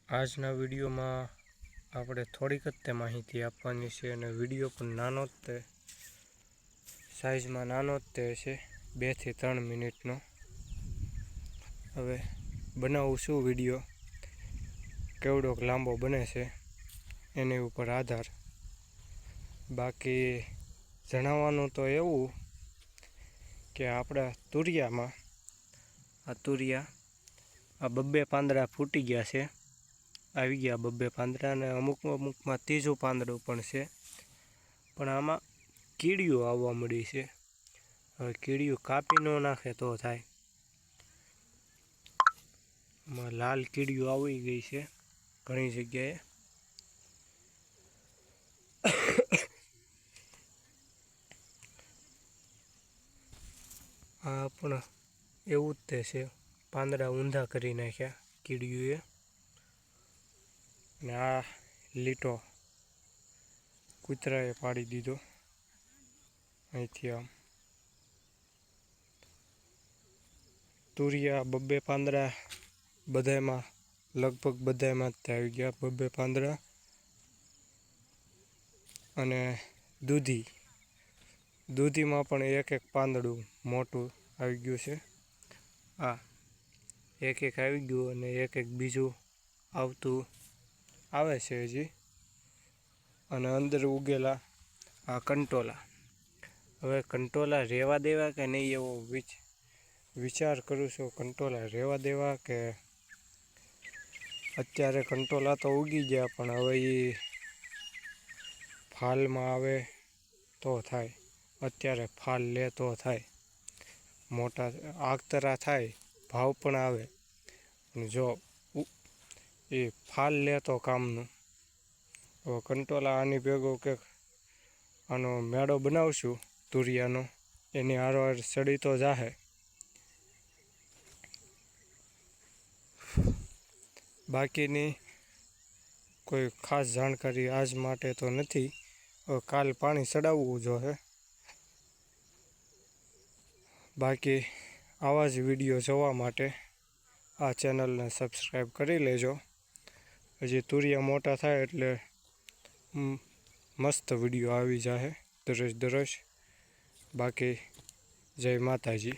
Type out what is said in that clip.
આજના વિડીયોમાં આપણે થોડીક જ તે માહિતી આપવાની છે અને વિડીયો પણ નાનો જ તે સાઇઝમાં નાનો જ તે છે 2 થી 3 મિનિટનો. હવે બનાવું શું વિડીયો કેવડોક લાંબો બને છે એની ઉપર આધાર. બાકી જણાવવાનું તો એવું કે આપણા તુરિયામાં આ 2 પાંદડા ફૂટી ગયા છે, આવી ગયા 2 પાંદડા, અને અમુકમાં ત્રીજું પાંદડું પણ છે. પણ આમાં કીડીઓ આવવા મળી છે. હવે કીડીઓ કાપી ન નાખે તો થાય. આમાં લાલ કીડીઓ આવી ગઈ છે ઘણી જગ્યાએ. આ પણ એવું જ તે છે, પાંદડા ઊંધા કરી નાખ્યા કીડીઓએ. અને આ લીટો કૂતરાએ પાડી દીધો અહીંથી. આમ તુરિયા 2 પાંદડા બધામાં, લગભગ બધામાં જ આવી ગયા 2 પાંદડા. અને દૂધીમાં પણ એક પાંદડું મોટું આવી ગયું છે. આ એક આવી ગયું અને એક બીજું આવતું આવે છે હજી. અને અંદર ઉગેલા આ કંટોલા. હવે કંટોલા રહેવા દેવા કે નહીં એવો વિચાર કરું છું. કંટોલા રહેવા દેવા કે અત્યારે કંટોલા તો ઉગી ગયા, પણ હવે એ ફાલમાં આવે તો થાય. અત્યારે ફાલ લે તો થાય, મોટા આગતરા થાય, ભાવ પણ આવે. અને જો એ ફાલ લે તો કામનું. હવે કંટોલા આની ભેગો કે આનો મેળો બનાવશું તુરિયાનો, એની હારવાર સડી તો જાહે. બાકીની કોઈ ખાસ જાણકારી આજ માટે તો નથી. કાલ પાણી ચડાવવું જોઈએ. બાકી આવા જ વિડીયો જોવા માટે આ ચેનલને સબસ્ક્રાઈબ કરી લેજો. હજી તુરિયા મોટા થાય એટલે મસ્ત વિડીયો આવી જાય દરરોજ. બાકી જય માતાજી.